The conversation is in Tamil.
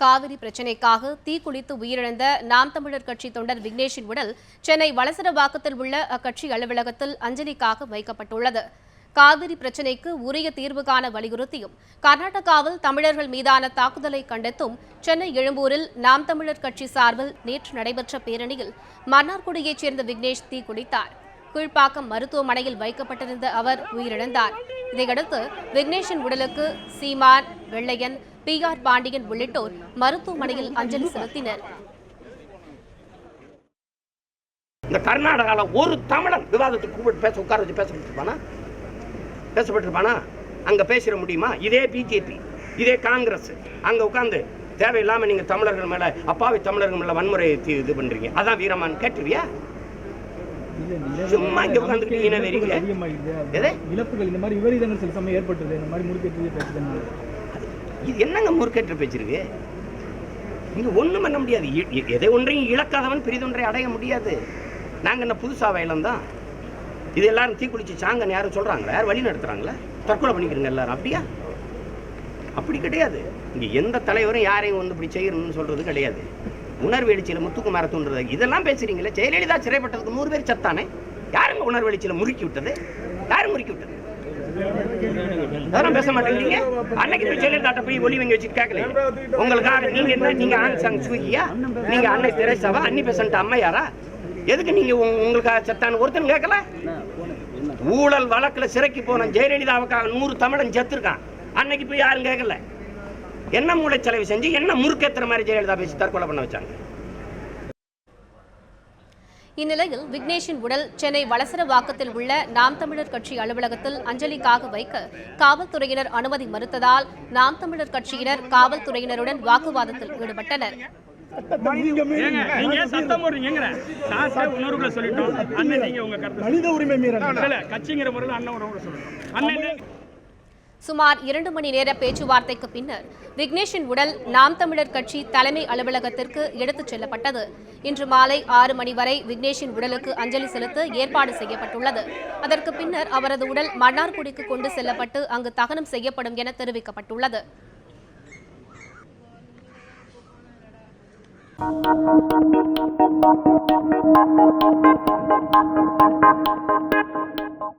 காவிரி பிரச்சினைக்காக தீக்குளித்து உயிரிழந்த நாம் தமிழர் கட்சி தொண்டர் விக்னேஷின் உடல் சென்னை வளசரவாக்கத்தில் உள்ள அக்கட்சி அலுவலகத்தில் அஞ்சலிக்காக வைக்கப்பட்டுள்ளது. காவிரி பிரச்சினைக்கு உரிய தீர்வு காண வலியுறுத்தியும் கர்நாடகாவில் தமிழர்கள் மீதான தாக்குதலை கண்டித்தும் சென்னை எழும்பூரில் நாம் தமிழர் கட்சி சார்பில் நேற்று நடைபெற்ற பேரணியில் மன்னார்குடியைச் சேர்ந்த விக்னேஷ் தீக்குளித்தார். கீழ்ப்பாக்கம் மருத்துவமனையில் வைக்கப்பட்டிருந்த அவர் உயிரிழந்தார். இதையடுத்து விக்னேஷின் உடலுக்கு சீமான், வெள்ளையன், PR பாண்டியன் உள்ளிட்டோர் மருத்துவமனையில் அஞ்சலி செலுத்தினர். இந்த கர்நாடகாவில் ஒரு தமிழன் விவாதத்துக்கு கூப்பிட்டு பேச உட்கார வச்சு பேசப்பட்டிருப்பானா? அங்க பேசிட முடியுமா? இதே பிஜேபி, இதே காங்கிரஸ் அங்க உட்கார்ந்து தேவையில்லாம நீங்க தமிழர்கள் மேல, அப்பாவி தமிழர்கள் மேல வன்முறை இது பண்றீங்க, அதான் வீரமான்னு கேட்டுருவியா? சும்மா இங்க உட்கார்ந்து இழப்புகள் இந்த மாதிரி விபரீதங்கள் சில சமயம் ஏற்பட்டது. இந்த மாதிரி முறுக்கேற்று பேசுறதுனால இது என்னங்க முறுக்கேற்று பேச்சிருக்கு? இங்க ஒண்ணும் பண்ண முடியாது. எதை ஒன்றையும் இழக்காதவன் பெரிதொன்றை அடைய முடியாது. நாங்க என்ன புதுசா வயலம் இது எல்லாரும் தீக்குளிச்சு சாங்கன்னு யாரும் சொல்றாங்களா? யாரும் வழி நடத்துறாங்களா? தற்கொலை பண்ணிக்கிறீங்க எல்லாரும், அப்படியா? அப்படி கிடையாது. இங்க எந்த தலைவரும் யாரையும் வந்து இப்படி செய்யணும்னு சொல்றது கிடையாது. உணர்வு எழுச்சியில முத்துக்குமார தூண்டுறது இதெல்லாம் பேசுறீங்களே. ஜெயலலிதா சிறைப்பட்டதுக்கு 100 பேர் சத்தானே. யாருங்க உணர்வு எழுச்சியில முறுக்கி விட்டது? யாரும் முறுக்கி விட்டது? பேச மாட்டேங்கிறீங்க. அன்னைக்கு ஜெயலலிதா போய் ஒலி வாங்கி வச்சுட்டு கேட்கல. உங்களுக்காக நீங்க என்ன, நீங்க ஆங் சாங் சூகியா, நீங்க அன்னை தெரேசாவா, அன்னி பெசன்ட் அம்மையாரா? எதுக்கு நீங்க உங்களுக்காக சத்தான ஒருத்தன் கேட்கல? ஊழல் வழக்குல சிறைக்கு போன ஜெயலலிதாவுக்காக 100 தமிழன் செத்துருக்கான். அன்னைக்கு போய் யாரும் கேட்கல. என்ன மூளைச்சலவை செஞ்சு என்ன முறுக்கேத்துற மாதிரி ஜெயலலிதா பேசி தற்கொலை பண்ண வச்சாங்க. இந்நிலையில் விக்னேஷின் உடல் சென்னை வளசரவாக்கத்தில் உள்ள நாம் தமிழர் கட்சி அலுவலகத்தில் அஞ்சலிக்காக வைக்க காவல்துறையினர் அனுமதி மறுத்ததால் நாம் தமிழர் கட்சியினர் காவல்துறையினருடன் வாக்குவாதத்தில் ஈடுபட்டனர். சுமார் 2 மணி நேர பேச்சுவார்த்தைக்கு பின்னர் விக்னேஷின் உடல் நாம் தமிழர் கட்சி தலைமை அலுவலகத்திற்கு எடுத்துச் செல்லப்பட்டது. இன்று மாலை 6 மணி வரை விக்னேஷின் உடலுக்கு அஞ்சலி செலுத்த ஏற்பாடு செய்யப்பட்டுள்ளது. அதற்கு பின்னர் அவரது உடல் மன்னார்குடிக்கு கொண்டு செல்லப்பட்டு அங்கு தகனம் செய்யப்படும் என தெரிவிக்கப்பட்டுள்ளது.